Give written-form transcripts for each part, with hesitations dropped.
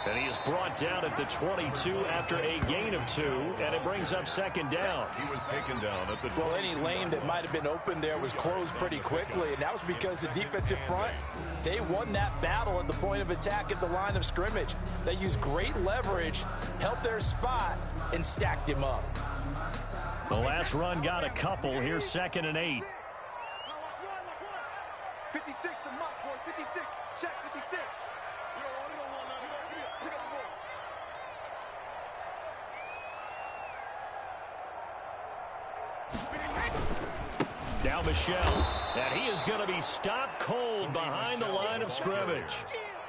And he is brought down at the 22 after a gain of 2, and it brings up second down. He was taken down at the 22. Well, any lane that might have been open there was closed pretty quickly, and that was because the defensive front, they won that battle at the point of attack at the line of scrimmage. They used great leverage, held their spot, and stacked him up. The last run got a couple. Here's 2nd and 8. 56 to Mike, boys. 56. Check 56. Now Michelle, and he is going to be stopped cold behind the line of scrimmage.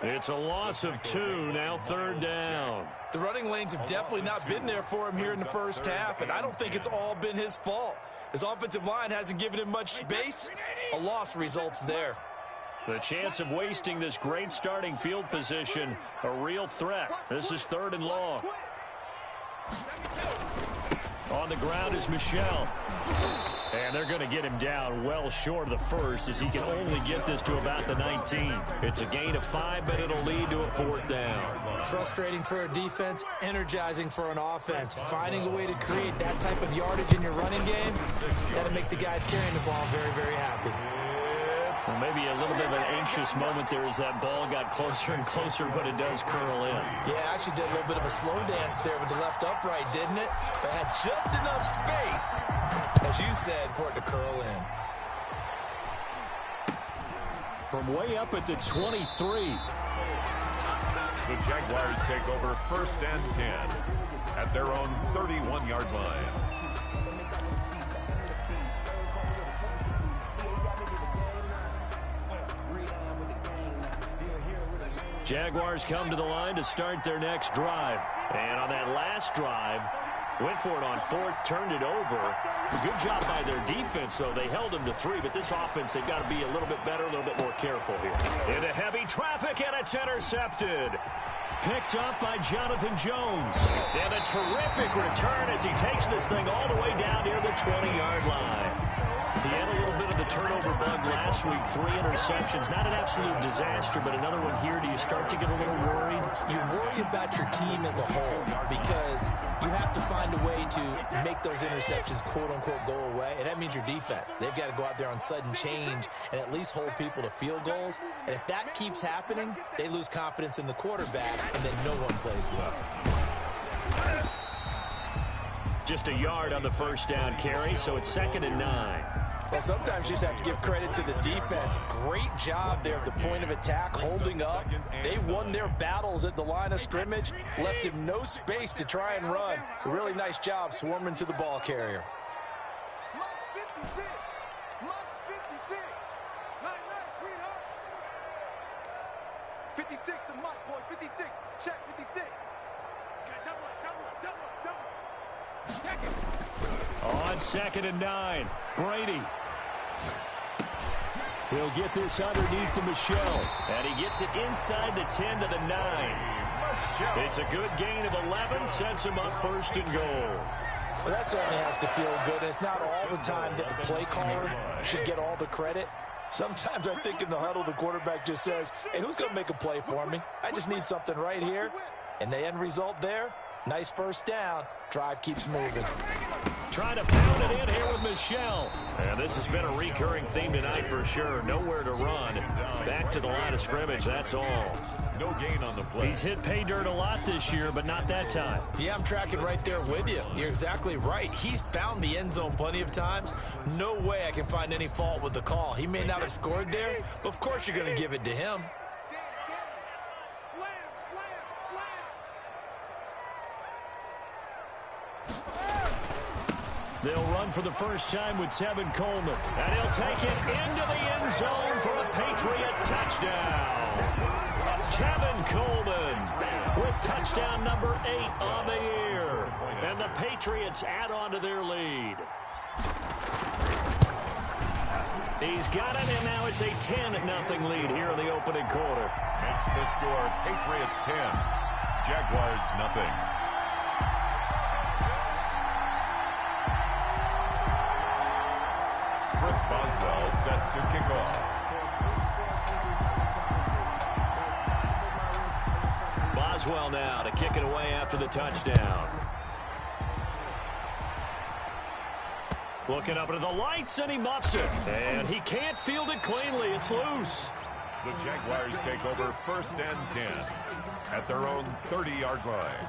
It's a loss of 2, now 3rd down. The running lanes have definitely not been there for him here in the first half, and I don't think it's all been his fault. His offensive line hasn't given him much space. A loss results there. The chance of wasting this great starting field position, a real threat. This is 3rd and long. On the ground is Michelle. And they're going to get him down well short of the first as he can only get this to about the 19. It's a gain of 5, but it'll lead to a 4th down. Frustrating for a defense, energizing for an offense. Finding a way to create that type of yardage in your running game, that'll make the guys carrying the ball very, very happy. Well, maybe a little bit of an anxious moment there as that ball got closer and closer, but it does curl in. Yeah, actually did a little bit of a slow dance there with the left upright, didn't it? But had just enough space, as you said, for it to curl in. From way up at the 23. The Jaguars take over 1st and 10 at their own 31-yard line. Jaguars come to the line to start their next drive. And on that last drive, went for it on 4th, turned it over. Good job by their defense, though. They held them to 3, but this offense, they've got to be a little bit better, a little bit more careful here. Into heavy traffic, and it's intercepted. Picked up by Jonathan Jones. And a terrific return as he takes this thing all the way down near the 20-yard line. He had a little bit of the turnover bug last week, 3 interceptions. Not an absolute disaster, but another one here. Do you start to get a little worried? You worry about your team as a whole because you have to find a way to make those interceptions, quote-unquote, go away, and that means your defense. They've got to go out there on sudden change and at least hold people to field goals. And if that keeps happening, they lose confidence in the quarterback, and then no one plays well. Just a yard on the first down carry, so it's 2nd and 9. Well, sometimes you just have to give credit to the defense. Great job there at the point of attack, holding up. They won their battles at the line of scrimmage, left him no space to try and run. A really nice job swarming to the ball carrier. Mike's 56. Mike's 56. Night, sweetheart. 56 to Mike, boys. 56. Check 56. On 2nd and 9, Brady. He'll get this underneath to Michelle, and he gets it inside the 10 to the 9. It's a good gain of 11, sets him up 1st and goal. Well, that certainly has to feel good. And it's not all the time that the play caller should get all the credit. Sometimes I think in the huddle, the quarterback just says, hey, who's going to make a play for me? I just need something right here. And the end result there, nice first down. Drive keeps moving. Trying to pound it in here with Michelle. And this has been a recurring theme tonight for sure. Nowhere to run. Back to the line of scrimmage, that's all. No gain on the play. He's hit pay dirt a lot this year, but not that time. Yeah, I'm tracking right there with you. You're exactly right. He's found the end zone plenty of times. No way I can find any fault with the call. He may not have scored there, but of course you're going to give it to him. They'll run for the first time with Tevin Coleman. And he'll take it into the end zone for a Patriot touchdown. Tevin Coleman with touchdown number 8 on the year. And the Patriots add on to their lead. He's got it, and now it's a 10-0 lead here in the opening quarter. Makes the score Patriots 10, Jaguars nothing. Chris Boswell set to kick off. as well now to kick it away after the touchdown. Looking up into the lights, and he muffs it. And he can't field it cleanly. It's loose. The Jaguars take over 1st and 10 at their own 30-yard line.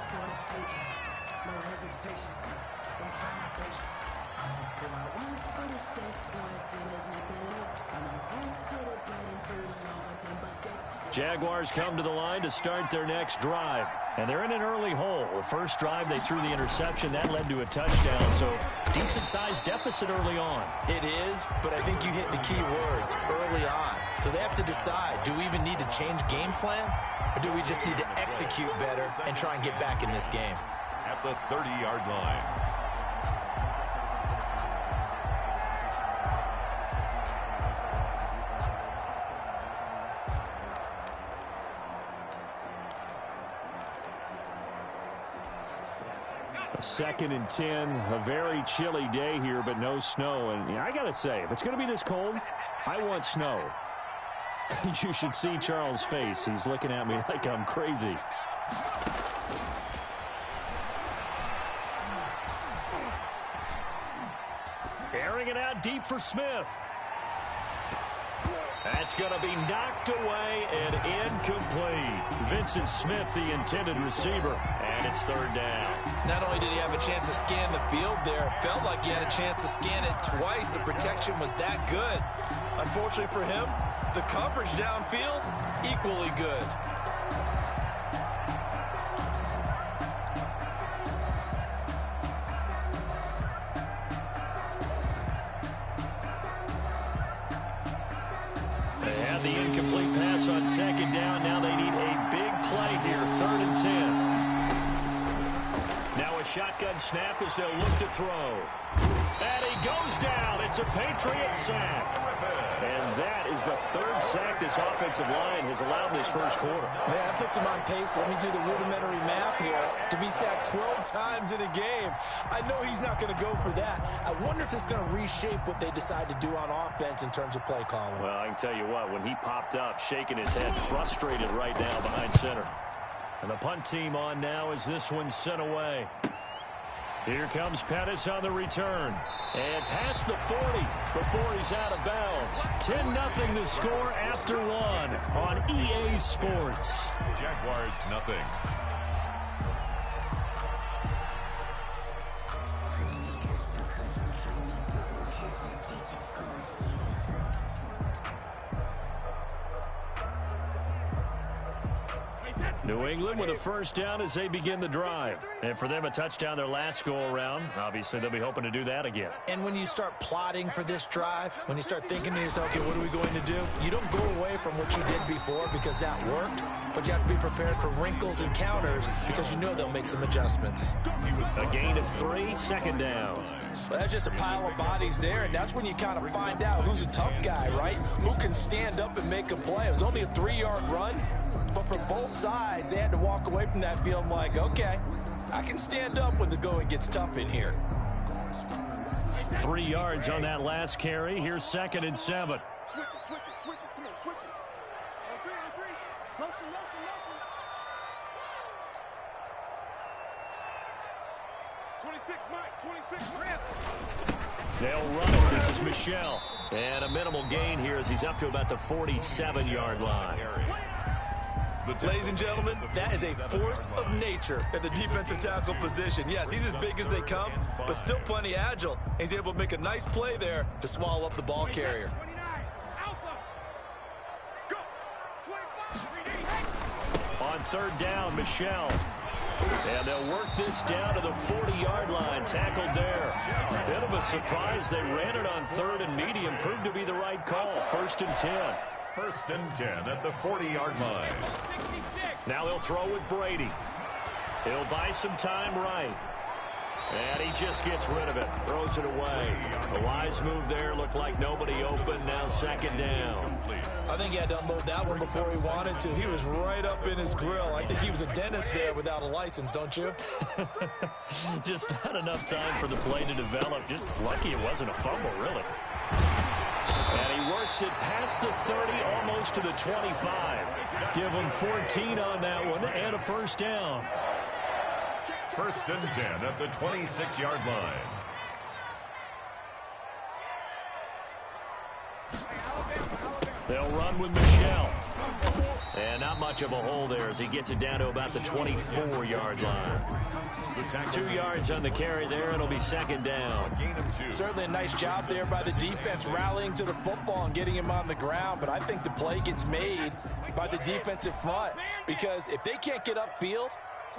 Jaguars come to the line to start their next drive. And they're in an early hole. The first drive, they threw the interception. That led to a touchdown. So, decent-sized deficit early on. It is, but I think you hit the key words, early on. So they have to decide, do we even need to change game plan? Or do we just need to execute better and try and get back in this game? At the 30-yard line. Second and 10, a very chilly day here, but no snow. And I got to say, if it's going to be this cold, I want snow. You should see Charles' face. He's looking at me like I'm crazy. Airing it out deep for Smith. That's going to be knocked away and incomplete. Vincent Smith, the intended receiver, and it's 3rd down. Not only did he have a chance to scan the field there, it felt like he had a chance to scan it twice. The protection was that good. Unfortunately for him, the coverage downfield, equally good. The incomplete pass on 2nd down. Now they need a big play here. 3rd and 10. Now a shotgun snap as they'll look to throw. And he goes down. It's a Patriot sack. And that is the 3rd sack this offensive line has allowed this first quarter. Man, that puts him on pace. Let me do the rudimentary math here. To be sacked 12 times in a game, I know he's not going to go for that. I wonder if it's going to reshape what they decide to do on offense in terms of play calling. Well, I can tell you what, when he popped up, shaking his head, frustrated right now behind center. And the punt team on now as this one's sent away. Here comes Pettis on the return. And past the 40 before he's out of bounds. 10-0 the score after 1 on EA Sports. Jaguars, nothing. New England with a first down as they begin the drive. And for them, a touchdown their last go-around. Obviously, they'll be hoping to do that again. And when you start plotting for this drive, when you start thinking to yourself, okay, what are we going to do? You don't go away from what you did before because that worked, but you have to be prepared for wrinkles and counters because you know they'll make some adjustments. A gain of 3, 2nd down. Well, that's just a pile of bodies there, and that's when you kind of find out who's a tough guy, right? Who can stand up and make a play. It was only a 3-yard run. But for both sides, they had to walk away from that feeling like, okay, I can stand up when the going gets tough in here. 3 yards on that last carry. Here's 2nd and 7. Switch it. Come on, switch it. On 3. Motion. 26, Mike. 26, Grant. They'll run it. This is Michelle. And a minimal gain here as he's up to about the 47-yard line. Ladies and gentlemen, that is a force of nature at the defensive tackle position. Yes, he's as big as they come, but still plenty agile. He's able to make a nice play there to swallow up the ball carrier. On 3rd down, Michelle. And they'll work this down to the 40-yard line. Tackled there. Bit of a surprise. They ran it on 3rd and medium. Proved to be the right call. 1st and 10. 1st and 10 at the 40-yard line. Now he'll throw with Brady. He'll buy some time right. And he just gets rid of it. Throws it away. A wise move there. Looked like nobody open. Now 2nd down. I think he had to unload that one before he wanted to. He was right up in his grill. I think he was a dentist there without a license, don't you? Just not enough time for the play to develop. Just lucky it wasn't a fumble, really. And he works it past the 30, almost to the 25. Give them 14 on that one and a first down. First and 10 at the 26-yard line. They'll run with Michelle. And not much of a hole there as he gets it down to about the 24-yard line. 2 yards on the carry there. It'll be second down. Certainly a nice job there by the defense rallying to the football and getting him on the ground. But I think the play gets made by the defensive front because if they can't get upfield,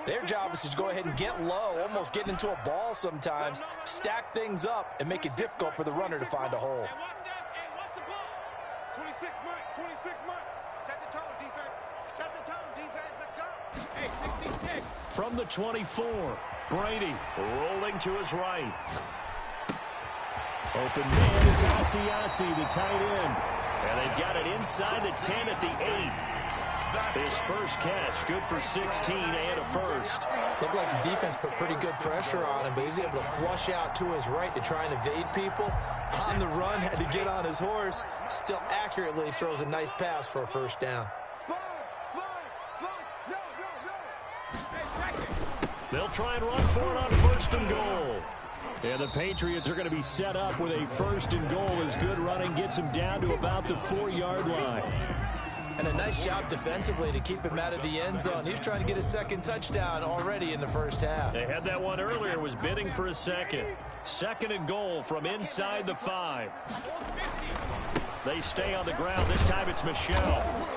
their job is to go ahead and get low, almost get into a ball sometimes, stack things up, and make it difficult for the runner to find a hole. 26 months. Set the tone, defense. Set the tone, defense. Let's go. Hey, 16-6. From the 24, Brady rolling to his right. Open man is Asiasi, the tight end. And they've got it inside the 10 at the 8. His first catch, good for 16 and a first. Looked like the defense put pretty good pressure on him, but he's able to flush out to his right to try and evade people. On the run, had to get on his horse. Still accurately throws a nice pass for a first down. They'll try and run for it on first and goal. And the Patriots are going to be set up with a first and goal as good running gets him down to about the 4-yard line. And a nice job defensively to keep him out of the end zone. He's trying to get his second touchdown already in the first half. They had that one earlier, was bidding for a second. Second and goal from inside the 5. They stay on the ground. This time it's Michelle.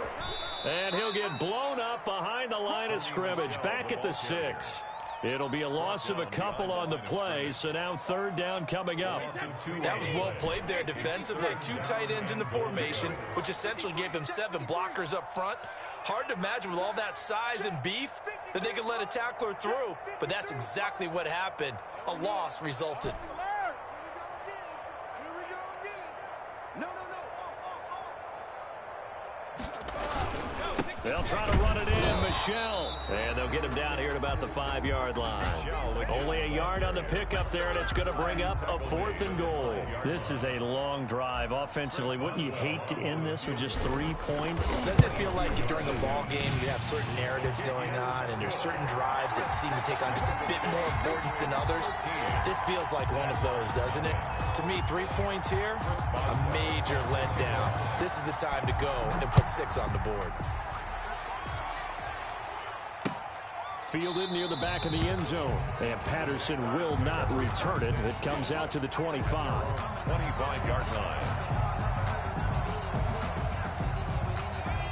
And he'll get blown up behind the line of scrimmage. Back at the 6. It'll be a loss of a couple on the play, so now third down coming up. That was well played there defensively. 2 tight ends in the formation, which essentially gave them 7 blockers up front. Hard to imagine with all that size and beef that they could let a tackler through, but that's exactly what happened. A loss resulted. They'll try to run it in, Michelle. And they'll get him down here at about the 5-yard line. Only a yard on the pickup there, and it's going to bring up a 4th and goal. This is a long drive offensively. Wouldn't you hate to end this with just 3 points? Doesn't it feel like during a ball game you have certain narratives going on and there's certain drives that seem to take on just a bit more importance than others? This feels like one of those, doesn't it? To me, 3 points here, a major letdown. This is the time to go and put 6 on the board. Fielded near the back of the end zone. And Patterson will not return it. It comes out to the 25. 25-yard line.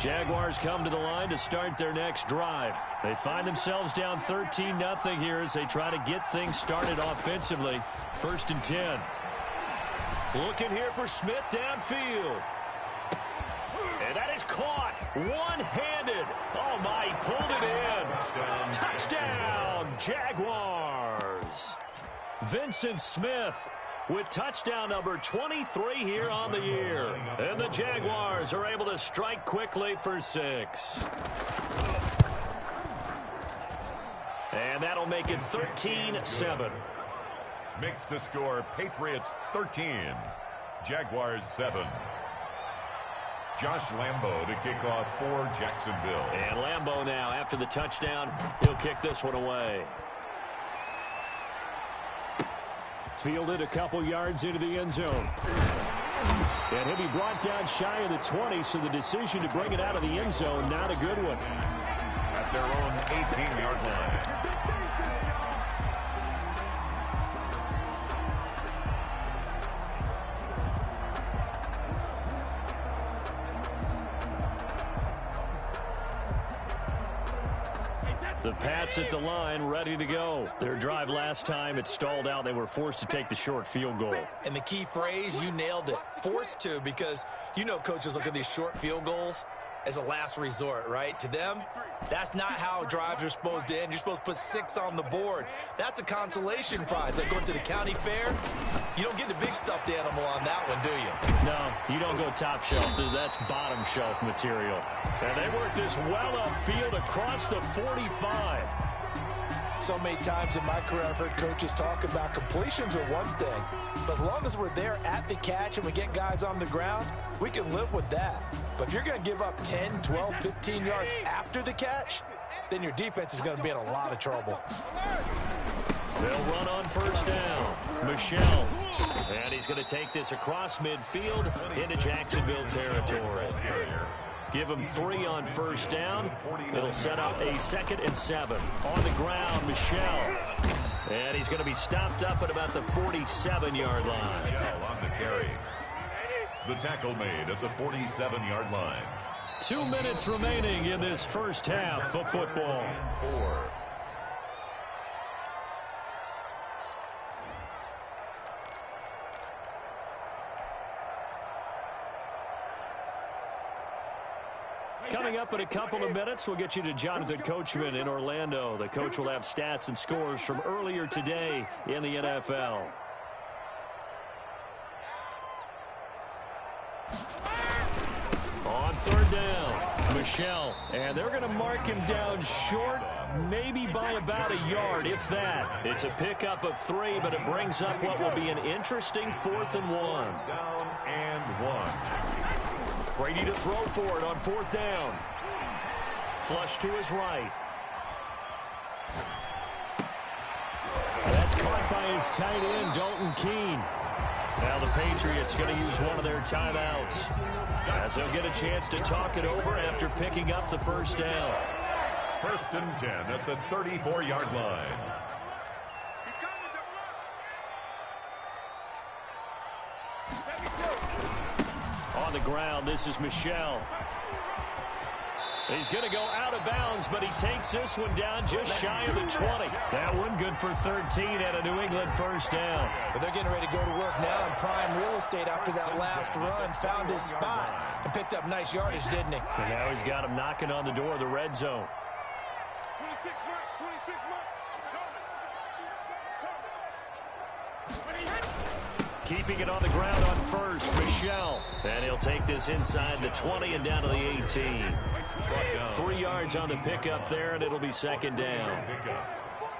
Jaguars come to the line to start their next drive. They find themselves down 13-0 here as they try to get things started offensively. First and 10. Looking here for Smith downfield. And that is caught one-handed. Oh, my, he pulled it in. Touchdown, Jaguars. Vincent Smith with touchdown number 23 here on the year. And the Jaguars are able to strike quickly for 6. And that'll make it 13-7. Makes the score Patriots 13, Jaguars 7. Josh Lambo to kick off for Jacksonville. And Lambo now, after the touchdown, he'll kick this one away. Fielded a couple yards into the end zone. And he'll be brought down shy of the 20, so the decision to bring it out of the end zone, not a good one. At their own 18-yard line. The Pats at the line, ready to go. Their drive last time, it stalled out. They were forced to take the short field goal. And the key phrase, you nailed it, forced to, because you know coaches look at these short field goals as a last resort, right? To them, that's not how drives are supposed to end. You're supposed to put 6 on the board. That's a consolation prize. Like going to the county fair, you don't get the big stuffed animal on that one, do you? No, you don't go top shelf. That's bottom shelf material. And they work this well upfield across the 45. So many times in my career, I've heard coaches talk about completions are one thing, but as long as we're there at the catch and we get guys on the ground, we can live with that. But if you're going to give up 10, 12, 15 yards after the catch, then your defense is going to be in a lot of trouble. They'll run on first down. Michelle. And he's going to take this across midfield into Jacksonville territory. Give him 3 on first down. It'll set up a 2nd and 7. On the ground, Michelle. And he's going to be stopped up at about the 47-yard line. Michelle on the carry. The tackle made at the 47-yard line. 2 minutes remaining in this first half of football. 4. Coming up in a couple of minutes, we'll get you to Jonathan Coachman in Orlando. The coach will have stats and scores from earlier today in the NFL. On third down, Michelle. And they're going to mark him down short, maybe by about a yard, if that. It's a pickup of 3, but it brings up what will be an interesting 4th and 1. Down and 1. Brady to throw for it on 4th down. Flush to his right. That's caught by his tight end, Dalton Keene. Now the Patriots going to use one of their timeouts, as they'll get a chance to talk it over after picking up the first down. 1st and 10 at the 34-yard line. On the ground, this is Michelle. He's going to go out of bounds, but he takes this one down just shy of the 20. That one good for 13 and a New England first down. But they're getting ready to go to work now in prime real estate after that last run. Found his spot and picked up nice yardage, didn't he? And now he's got him knocking on the door of the red zone. 26 mark. Keeping it on the ground on first, Michelle. And he'll take this inside the 20 and down to the 18. 3 yards on the pickup there, and it'll be 2nd down.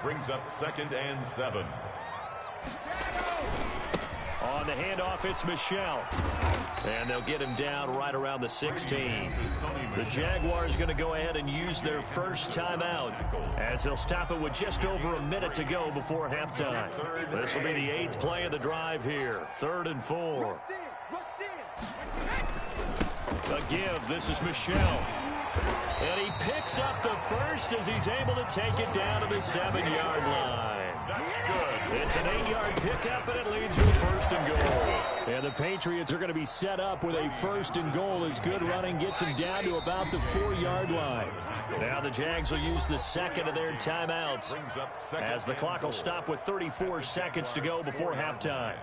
Brings up 2nd and 7. On the handoff, it's Michelle. And they'll get him down right around the 16. The Jaguars going to go ahead and use their first timeout, as they'll stop it with just over a minute to go before halftime. This will be the 8th play of the drive here. 3rd and 4. A give. This is Michelle. And he picks up the first as he's able to take it down to the 7-yard line. That's good. It's an 8-yard pickup, and it leads to a 1st and goal. And the Patriots are going to be set up with a 1st and goal as good running gets him down to about the 4-yard line. Now the Jags will use the 2nd of their timeouts, as the clock will stop with 34 seconds to go before halftime.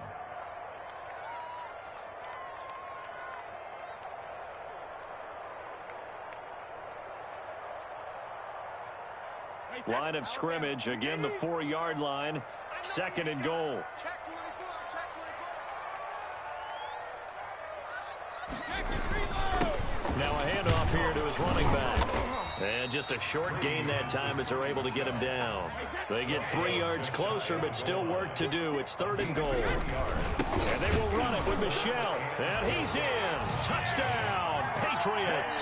Line of scrimmage, again the 4-yard line, 2nd and goal. Now a handoff here to his running back. And just a short gain that time as they're able to get him down. They get 3 yards closer, but still work to do. It's 3rd and goal. And they will run it with Michelle. And he's in. Touchdown, Patriots.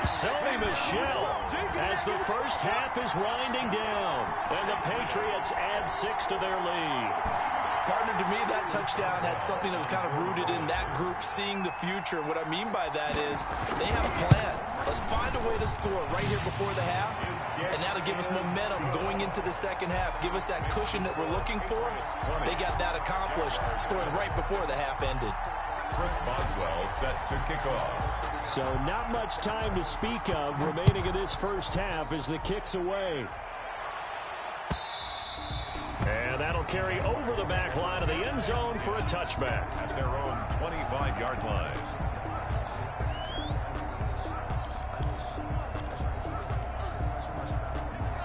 Sony Michel as the first half is winding down. And the Patriots add 6 to their lead. Partner, to me, that touchdown had something that was kind of rooted in that group seeing the future. What I mean by that is they have a plan. Let's find a way to score right here before the half, and that'll give us momentum going into the 2nd half. Give us that cushion that we're looking for. They got that accomplished, scoring right before the half ended. Chris Boswell set to kick off. So not much time to speak of remaining in this first half as the kick's away. And that'll carry over the back line of the end zone for a touchback. At their own 25-yard line.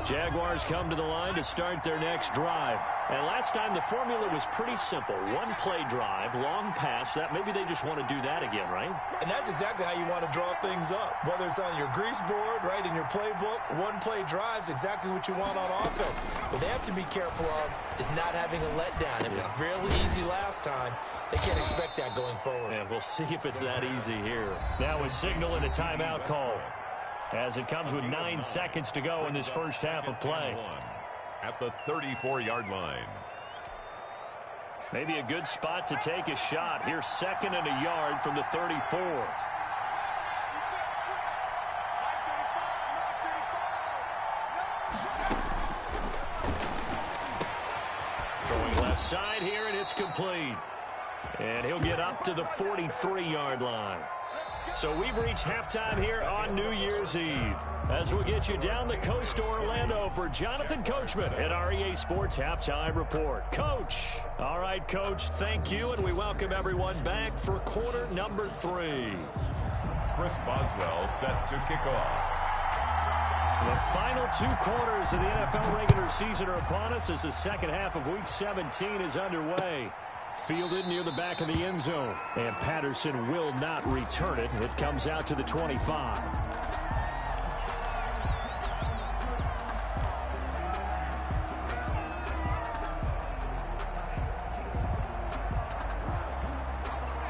Jaguars come to the line to start their next drive. And last time the formula was pretty simple. One play drive, long pass. That maybe they just want to do that again, right? And that's exactly how you want to draw things up. Whether it's on your grease board, right, in your playbook, one play drive's exactly what you want on offense. What they have to be careful of is not having a letdown. It was really easy last time. They can't expect that going forward. And we'll see if it's that easy here. Now a signal and a timeout call, as it comes with 9 seconds to go in this first half of play. At the 34-yard line. Maybe a good spot to take a shot. Here's 2nd and a yard from the 34. Throwing left side here, and it's complete. And he'll get up to the 43-yard line. So we've reached halftime here on New Year's Eve, as we'll get you down the coast to Orlando for Jonathan Coachman at our EA Sports Halftime Report. Coach. All right, Coach, thank you, and we welcome everyone back for quarter number 3. Chris Boswell set to kick off. The final 2 quarters of the NFL regular season are upon us as the second half of Week 17 is underway. Fielded near the back of the end zone, and Patterson will not return it. It comes out to the 25.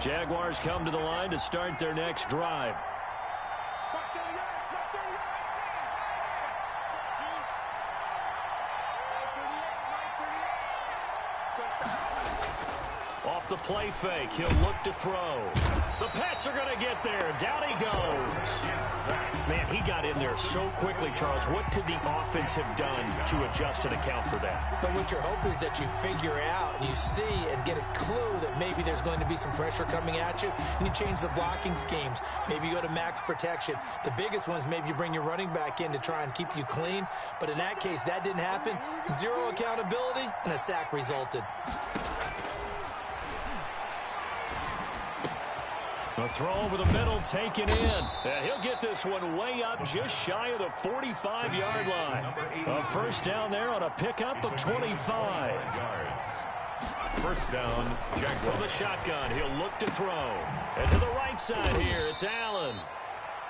Jaguars come to the line to start their next drive. Off the play fake, he'll look to throw. The Pats are going to get there. Down he goes. Man, he got in there so quickly, Charles. What could the offense have done to adjust and account for that? But what you're hoping is that you figure out and you see and get a clue that maybe there's going to be some pressure coming at you, and you change the blocking schemes. Maybe you go to max protection. The biggest one is maybe you bring your running back in to try and keep you clean. But in that case, that didn't happen. 0 accountability, and a sack resulted. A throw over the middle taken in. And he'll get this one way up just shy of the 45-yard line. A first down there on a pickup of 25. First down, Jaguars. From the shotgun, he'll look to throw. And to the right side here, it's Allen.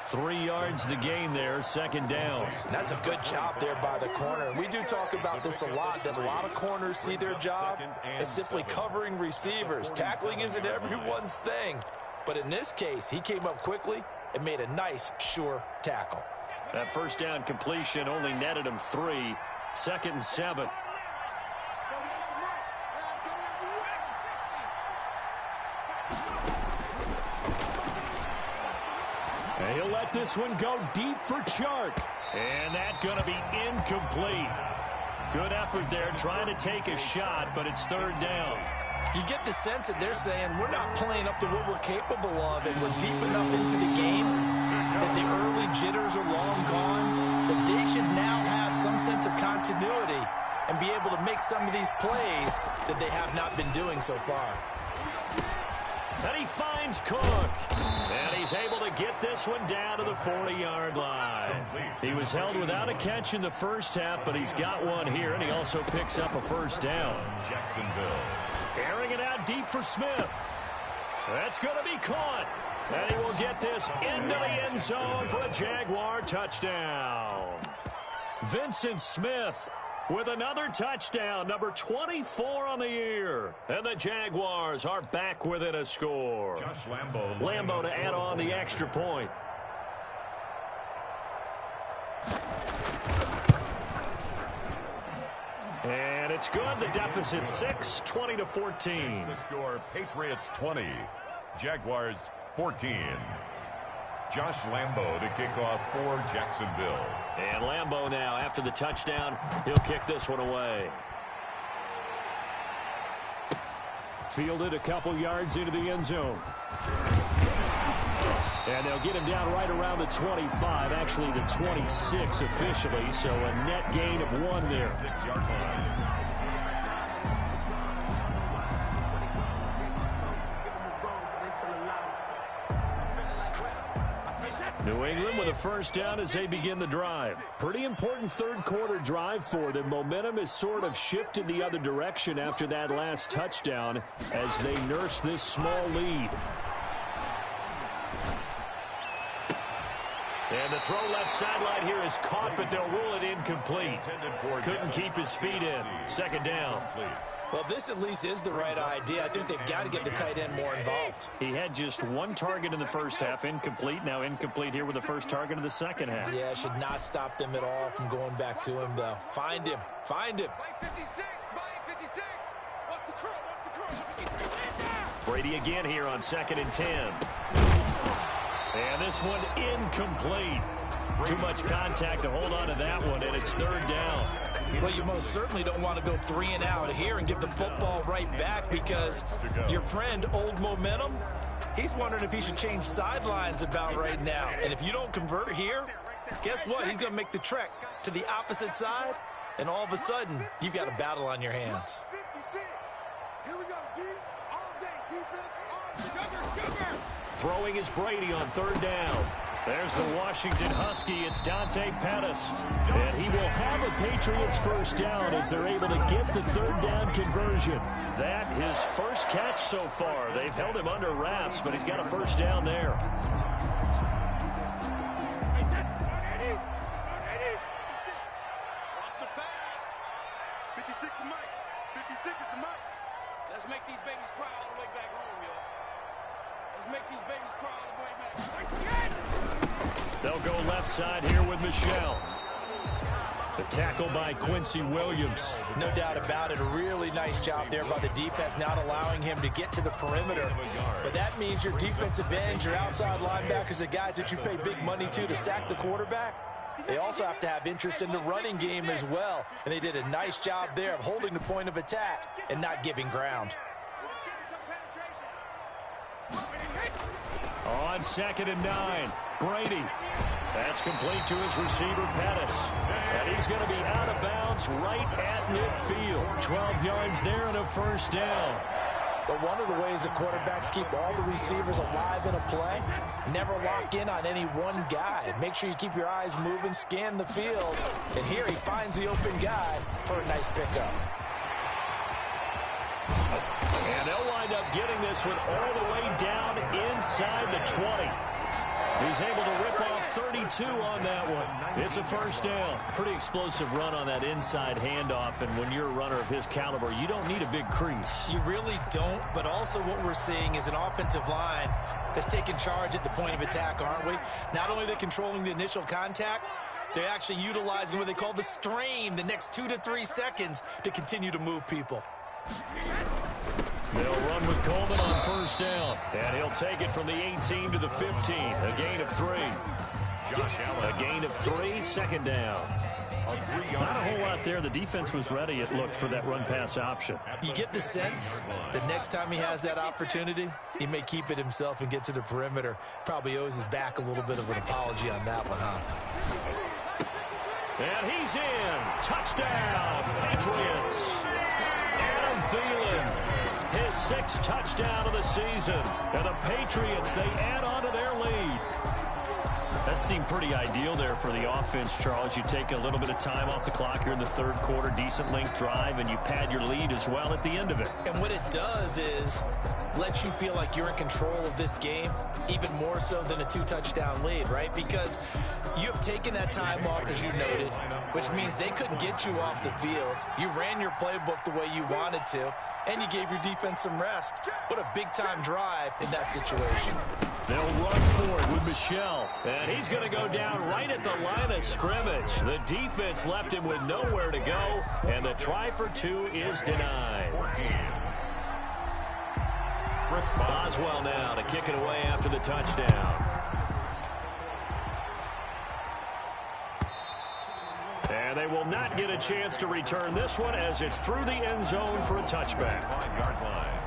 3 yards the gain there, second down. That's a good job there by the corner. And we do talk about this a lot, that a lot of corners see their job as simply covering receivers. Tackling isn't everyone's thing. But in this case, he came up quickly and made a nice, sure tackle. That first down completion only netted him 3. 2nd and 7. And he'll let this one go deep for Chark. And that's going to be incomplete. Good effort there trying to take a shot, but it's 3rd down. You get the sense that they're saying we're not playing up to what we're capable of, and we're deep enough into the game that the early jitters are long gone, that they should now have some sense of continuity and be able to make some of these plays that they have not been doing so far. And he finds Cook. And he's able to get this one down to the 40-yard line. He was held without a catch in the first half, but he's got one here, and he also picks up a first down. Jacksonville. Airing it out deep for Smith. That's going to be caught. And he will get this into the end zone for a Jaguar touchdown. Vincent Smith with another touchdown, number 24 on the year. And the Jaguars are back within a score. Josh Lambo. Lambo to add on the extra point. And it's good. The deficit 6, 20-14. The score, Patriots 20, Jaguars 14. Josh Lambo to kick off for Jacksonville. And Lambo now, after the touchdown, he'll kick this one away. Fielded a couple yards into the end zone. And they'll get him down right around the 25, actually the 26 officially, so a net gain of 1 there. 6-yard line. New England with a first down as they begin the drive. Pretty important third quarter drive for them. Momentum has sort of shifted the other direction after that last touchdown as they nurse this small lead. And the throw left sideline here is caught, but they'll rule it incomplete. Couldn't keep his feet in. Second down. Well, this at least is the right idea. I think they've got to get the tight end more involved. He had just one target in the first half, incomplete. Now incomplete here with the first target of the second half. Yeah, should not stop them at all from going back to him, though. Find him. Find him. By 56. By 56. What's the curl? What's the curl? Brady again here on 2nd and 10. And this one incomplete. Too much contact to hold on to that one, and it's third down. Well, you most certainly don't want to go 3 and out here and give the football right back because your friend, Old Momentum, he's wondering if he should change sidelines about right now. And if you don't convert here, guess what? He's going to make the trek to the opposite side, and all of a sudden, you've got a battle on your hands. 56. Here we go, D. All day defense. All day. Sugar. Throwing is Brady on third down. There's the Washington Husky. It's Dante Pettis. And he will have a Patriots first down as they're able to get the third down conversion. That his first catch so far. They've held him under wraps, but he's got a first down there. Watch the pass. 56 is Mike. 56 is the Mike. Let's make these babies cry all the way back home, yo. Let's make these babies cry all the way back home. They'll go left side here with Michelle. The tackle by Quincy Williams. No doubt about it. A really nice job there by the defense, not allowing him to get to the perimeter. But that means your defensive ends, your outside linebackers, the guys that you pay big money to sack the quarterback, they also have to have interest in the running game as well. And they did a nice job there of holding the point of attack and not giving ground. On 2nd and 9, Brady. That's complete to his receiver, Pettis. And he's going to be out of bounds right at midfield. 12 yards there and a first down. But one of the ways the quarterbacks keep all the receivers alive in a play, never lock in on any one guy. Make sure you keep your eyes moving, scan the field. And here he finds the open guy for a nice pickup. And they'll wind up getting this one all the way down inside the 20. He's able to rip off 32 on that one. It's a first down. Pretty explosive run on that inside handoff, and when you're a runner of his caliber, you don't need a big crease. You really don't, but also what we're seeing is an offensive line that's taking charge at the point of attack, aren't we? Not only are they controlling the initial contact, they're actually utilizing what they call the strain, the next 2 to 3 seconds, to continue to move people. They'll run with Coleman on first down, and he'll take it from the 18 to the 15. A gain of 3. A gain of 3, second down. Not a whole lot there. The defense was ready, it looked, for that run-pass option. You get the sense that next time he has that opportunity, he may keep it himself and get to the perimeter. Probably owes his back a little bit of an apology on that one, huh? And he's in. Touchdown, Patriots. Adam Thielen. His 6th touchdown of the season. And the Patriots, they add on to their lead. That seemed pretty ideal there for the offense, Charles. You take a little bit of time off the clock here in the third quarter, decent length drive, and you pad your lead as well at the end of it. And what it does is let you feel like you're in control of this game, even more so than a 2-touchdown lead, right? Because you have taken that time off, as you noted, which means they couldn't get you off the field. You ran your playbook the way you wanted to, and you gave your defense some rest. What a big-time drive in that situation. They'll run for it with Michelle, and he's going to go down right at the line of scrimmage. The defense left him with nowhere to go, and the try for 2 is denied. Boswell now to kick it away after the touchdown. And they will not get a chance to return this one as it's through the end zone for a touchback. 5-yard line.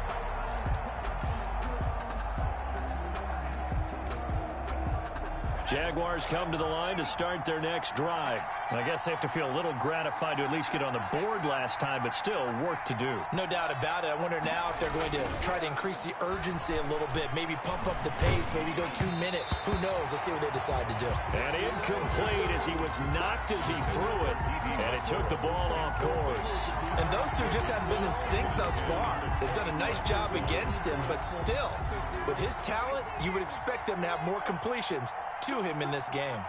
Jaguars come to the line to start their next drive. I guess they have to feel a little gratified to at least get on the board last time, but still work to do. No doubt about it. I wonder now if they're going to try to increase the urgency a little bit, maybe pump up the pace, maybe go 2 minute. Who knows? Let's see what they decide to do. And incomplete as he was knocked as he threw it, and it took the ball off course. And those two just haven't been in sync thus far. They've done a nice job against him, but still, with his talent, you would expect them to have more completions to him in this game.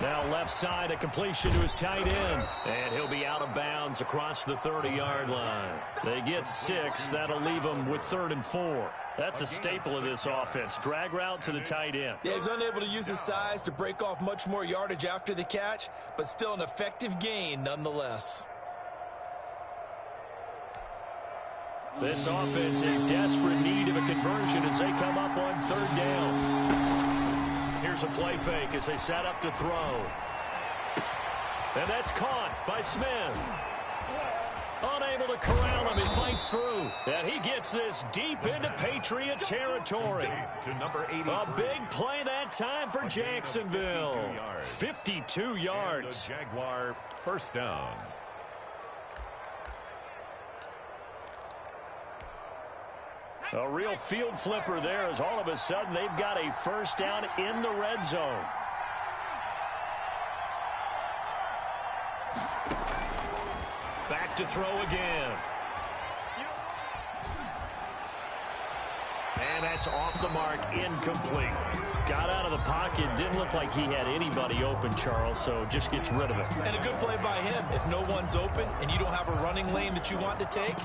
Now left side, a completion to his tight end. And he'll be out of bounds across the 30-yard line. They get 6. That'll leave them with 3rd and 4. That's a staple of this offense. Drag route to the tight end. Yeah, he's unable to use his size to break off much more yardage after the catch, but still an effective gain nonetheless. This offense in desperate need of a conversion as they come up on 3rd down. Here's a play fake as they set up to throw. And that's caught by Smith. Unable to corral him, he fights through. And he gets this deep into Patriot territory. A big play that time for Jacksonville. 52 yards. Jaguar first down. A real field flipper there as all of a sudden they've got a first down in the red zone. Back to throw again. And that's off the mark, incomplete. Got out of the pocket, didn't look like he had anybody open, Charles, so just gets rid of it. And a good play by him. If no one's open and you don't have a running lane that you want to take,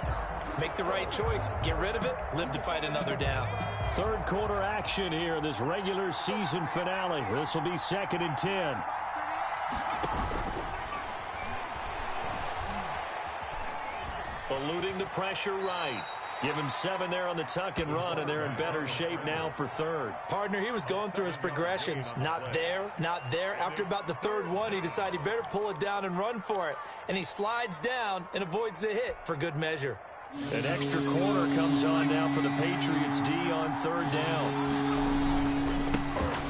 make the right choice. Get rid of it. Live to fight another down. 3rd quarter action here, this regular season finale. This will be 2nd and 10. Eluding the pressure right. Give him 7 there on the tuck and run, and they're in better shape now for 3rd. Partner, he was going through his progressions. Not there, not there. After about the 3rd one, he decided he better pull it down and run for it. And he slides down and avoids the hit for good measure. An extra corner comes on now for the Patriots D on 3rd down.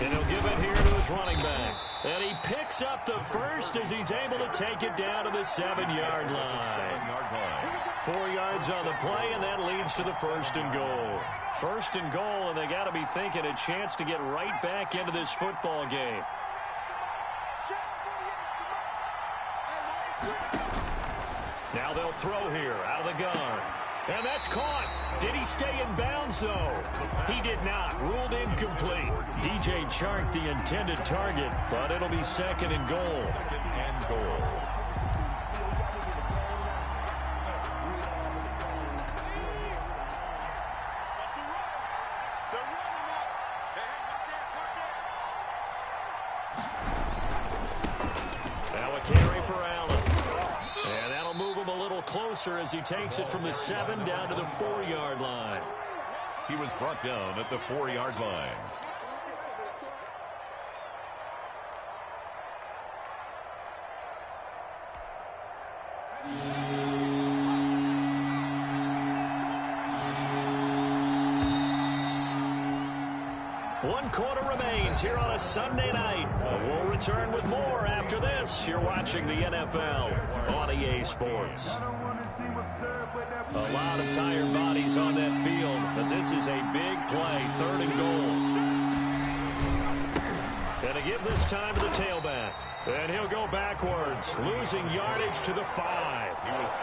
And he'll give it here to his running back. And he picks up the first as he's able to take it down to the 7-yard line. 4 yards on the play, and that leads to the 1st and goal. 1st and goal, and they got to be thinking a chance to get right back into this football game. Now they'll throw here out of the gun. And that's caught. Did he stay in bounds, though? He did not. Ruled incomplete. DJ Chark, the intended target, but it'll be 2nd and goal. 2nd and goal. Now a carry for Allen. And that'll move him a little closer as he takes it from the 7 down to the 4-yard line. He was brought down at the 4-yard line. One quarter remains here on a Sunday night. We'll return with more after this. You're watching the NFL on EA Sports. A lot of tired bodies on that field, but this is a big play, 3rd and goal. Gonna give this time to the tailback. And he'll go backwards, losing yardage to the 5.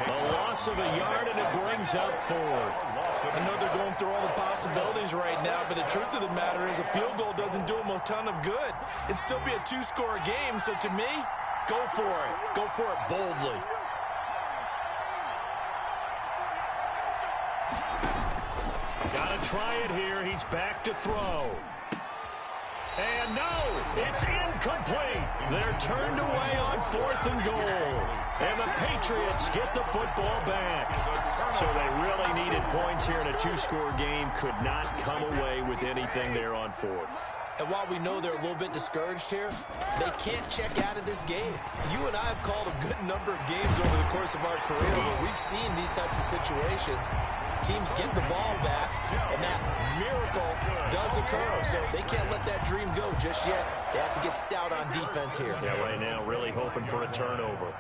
A loss of a yard, and it brings up 4th. I know they're going through all the possibilities right now, but the truth of the matter is a field goal doesn't do them a ton of good. It'd still be a 2-score game, so to me, go for it. Go for it boldly. Gotta try it here. He's back to throw. And no, it's incomplete. They're turned away on 4th and goal. And the Patriots get the football back. So they really needed points here in a 2-score game. Could not come away with anything there on 4th. And while we know they're a little bit discouraged here, they can't check out of this game. You and I have called a good number of games over the course of our career where we've seen these types of situations. Teams get the ball back, and that miracle does occur. So they can't let that dream go just yet. They have to get stout on defense here. Yeah, right now really hoping for a turnover.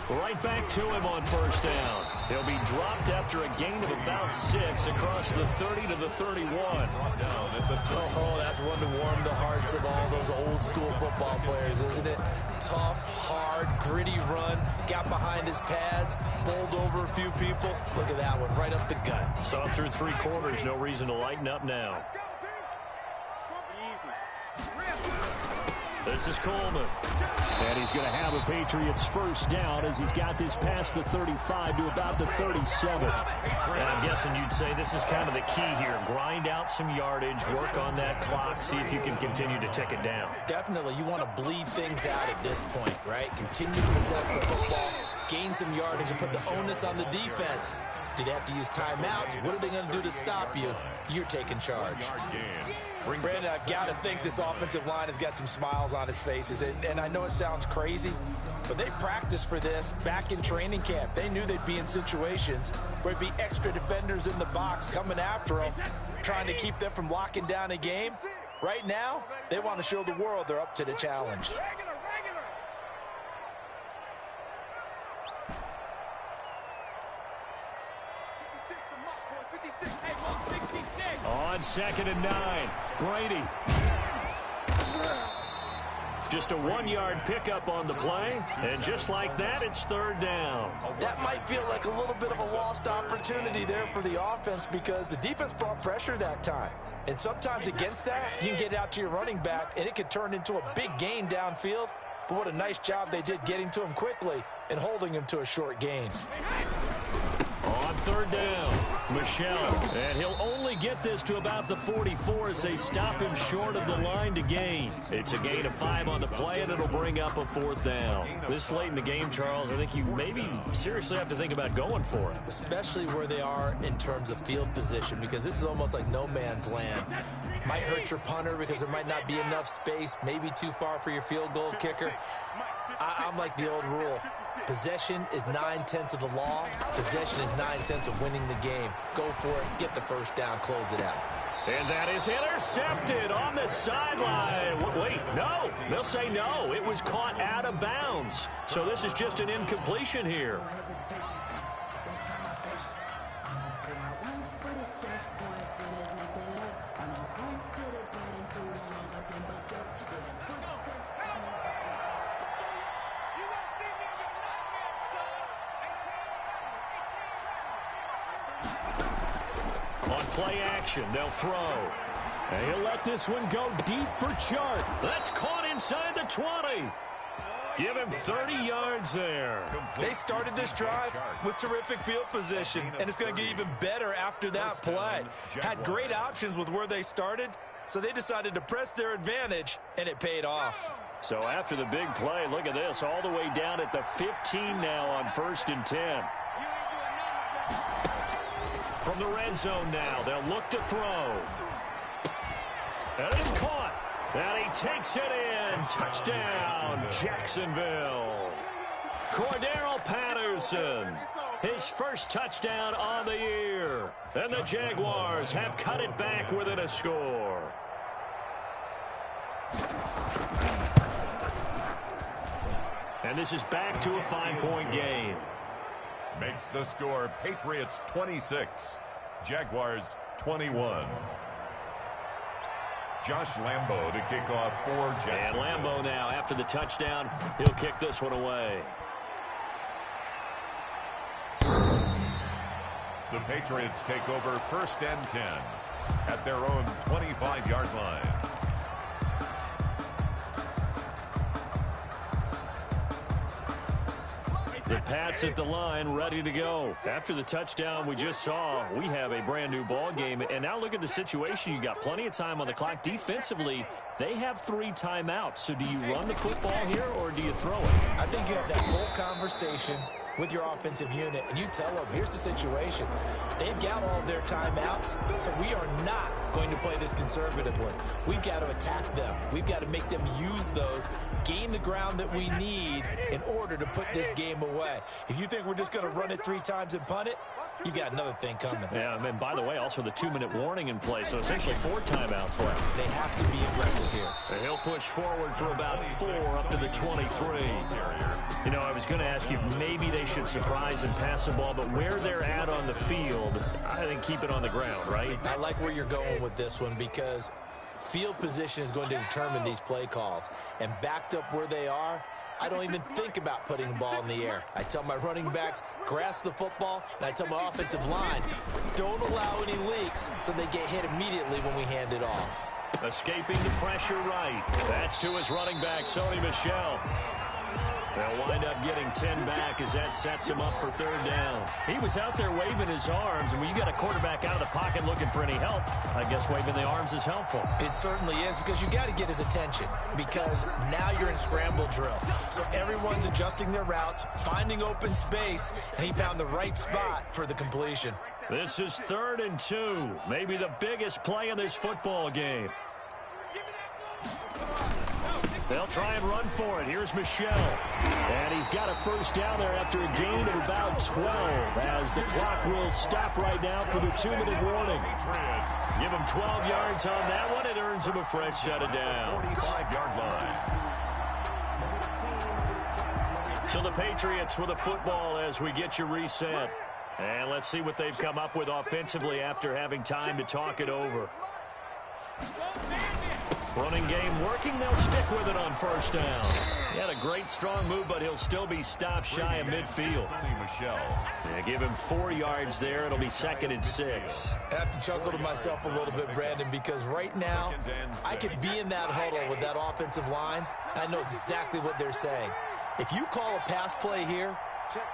Right back to him on first down. He'll be dropped after a gain of about 6 across the 30 to the 31. Oh, that's one to warm the hearts of all those old school football players, isn't it? Tough, hard, gritty run. Got behind his pads, bowled over a few people. Look at that one, right up the gut. Saw him through 3 quarters. No reason to lighten up now. This is Coleman. And he's going to have a Patriots first down as he's got this past the 35 to about the 37. And I'm guessing you'd say this is kind of the key here. Grind out some yardage, work on that clock, see if you can continue to tick it down. Definitely. You want to bleed things out at this point, right? Continue to possess the football, gain some yardage, and put the onus on the defense. Do they have to use timeouts? What are they going to do to stop you? You're taking charge. Brandon, I've got to think this offensive line has got some smiles on its faces. And I know it sounds crazy, but they practiced for this back in training camp. They knew they'd be in situations where it'd be extra defenders in the box coming after them, trying to keep them from locking down a game. Right now, they want to show the world they're up to the challenge. On 2nd and 9, Brady. Just a 1-yard pickup on the play, and just like that, it's 3rd down. That might feel like a little bit of a lost opportunity there for the offense because the defense brought pressure that time. And sometimes against that, you can get out to your running back, and it could turn into a big gain downfield. But what a nice job they did getting to him quickly and holding him to a short gain. On 3rd down, Michelle. And he'll only get this to about the 44 as they stop him short of the line to gain. It's a gain of 5 on the play, and it'll bring up a 4th down. This late in the game, Charles, I think you maybe seriously have to think about going for it. Especially where they are in terms of field position, because this is almost like no man's land. Might hurt your punter because there might not be enough space, maybe too far for your field goal kicker. I'm like the old rule. Possession is 9/10 of the law. Possession is 9/10 of winning the game. Go for it. Get the first down. Close it out. And that is intercepted on the sideline. Wait, no. They'll say no. It was caught out of bounds. So this is just an incompletion here. On play action, they'll throw. And he'll let this one go deep for Chart. That's caught inside the 20. Give him 30 yards there. They started this drive with terrific field position, and it's going to get even better after that play. Had great options with where they started, so they decided to press their advantage, and it paid off. So after the big play, look at this, all the way down at the 15 now on 1st and 10. From the red zone now, they'll look to throw. And it's caught. And he takes it in. Touchdown, Jacksonville. Cordero Patterson, his first touchdown on the year. And the Jaguars have cut it back within a score. And this is back to a 5-point game. Makes the score Patriots 26, Jaguars 21. Josh Lambo to kick off for Jacksonville. And Lambo now, after the touchdown, he'll kick this one away. The Patriots take over 1st and 10 at their own 25-yard line. The Pats at the line, ready to go. After the touchdown we just saw, we have a brand new ball game. And now look at the situation. You got plenty of time on the clock. Defensively, they have 3 timeouts. So do you run the football here or do you throw it? I think you have that whole conversation with your offensive unit and you tell them, here's the situation. They've got all their timeouts, so we are not going to play this conservatively. We've got to attack them. We've got to make them use those, gain the ground that we need in order to put this game away. If you think we're just going to run it 3 times and punt it, you got another thing coming. Yeah, and by the way, also the 2-minute warning in play, so essentially 4 timeouts left. They have to be aggressive here. And he'll push forward for about 4 up to the 23. You know, I was going to ask you if maybe they should surprise and pass the ball, but where they're at on the field, I think keep it on the ground, right? I like where you're going with this one because field position is going to determine these play calls. And backed up where they are, I don't even think about putting the ball in the air. I tell my running backs, grasp the football, and I tell my offensive line, don't allow any leaks so they get hit immediately when we hand it off. Escaping the pressure right. That's to his running back, Sony Michel. They'll wind up getting 10 back as that sets him up for 3rd down. He was out there waving his arms, and when you got a quarterback out of the pocket looking for any help, I guess waving the arms is helpful. It certainly is, because you got to get his attention, because now you're in scramble drill. So everyone's adjusting their routes, finding open space, and he found the right spot for the completion. This is 3rd and 2, maybe the biggest play in this football game. They'll try and run for it. Here's Michel. And he's got a 1st down there after a gain of about 12 as the clock will stop right now for the 2-minute warning. Give him 12 yards on that one. It earns him a fresh set of downs. 45-yard line. So the Patriots with a football as we get you reset. And let's see what they've come up with offensively after having time to talk it over. Running game working. They'll stick with it on 1st down. He had a great strong move, but he'll still be stopped shy of midfield. Yeah, give him 4 yards there. It'll be 2nd and 6. I have to chuckle to myself a little bit, Brandon, because right now I could be in that huddle with that offensive line. I know exactly what they're saying. If you call a pass play here,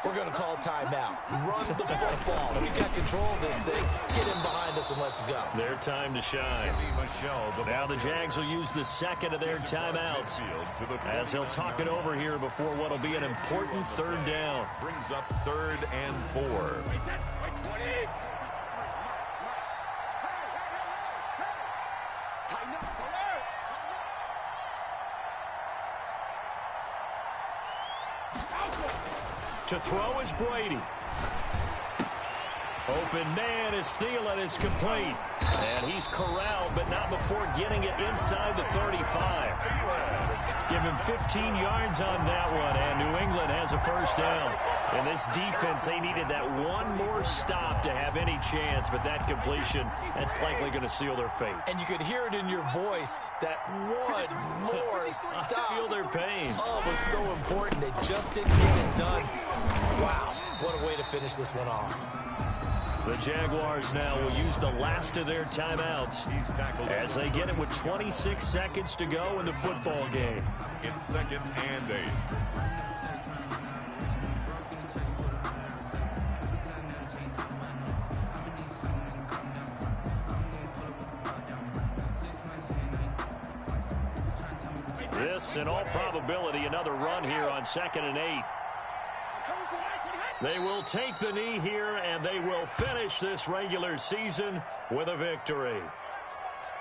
we're going to call timeout. Run the football. We've got control of this thing. Get in behind us and let's go. Their time to shine. Now the Jags will use the 2nd of their timeouts as he'll talk it over here before what will be an important 3rd down. Brings up 3rd and 4. To throw is Brady. Open man is Thielen. It's complete. And he's corralled, but not before getting it inside the 35. Give him 15 yards on that one, and New England has a 1st down. In this defense, they needed that one more stop to have any chance, but that completion, that's likely going to seal their fate. And you could hear it in your voice, that one more stop. I feel their pain. Oh, it was so important. They just didn't get it done. Wow, what a way to finish this one off. The Jaguars now will use the last of their timeouts as they get it with 26 seconds to go in the football game. It's 2nd and 8. This, in all probability, another run here on 2nd and 8. They will take the knee here, and they will finish this regular season with a victory.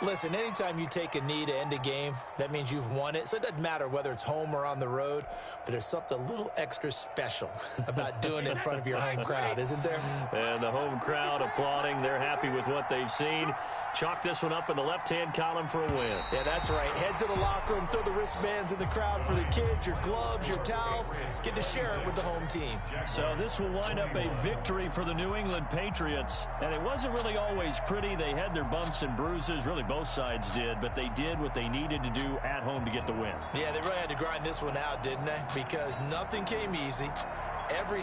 Listen, anytime you take a knee to end a game, that means you've won it. So it doesn't matter whether it's home or on the road, but there's something a little extra special about doing it in front of your home crowd, isn't there? And the home crowd applauding. They're happy with what they've seen. Chalk this one up in the left-hand column for a win. Yeah, that's right. Head to the locker room, throw the wristbands in the crowd for the kids, your gloves, your towels. Get to share it with the home team. So this will wind up a victory for the New England Patriots. And it wasn't really always pretty. They had their bumps and bruises. Really, both sides did. But they did what they needed to do at home to get the win. Yeah, they really had to grind this one out, didn't they? Because nothing came easy. Every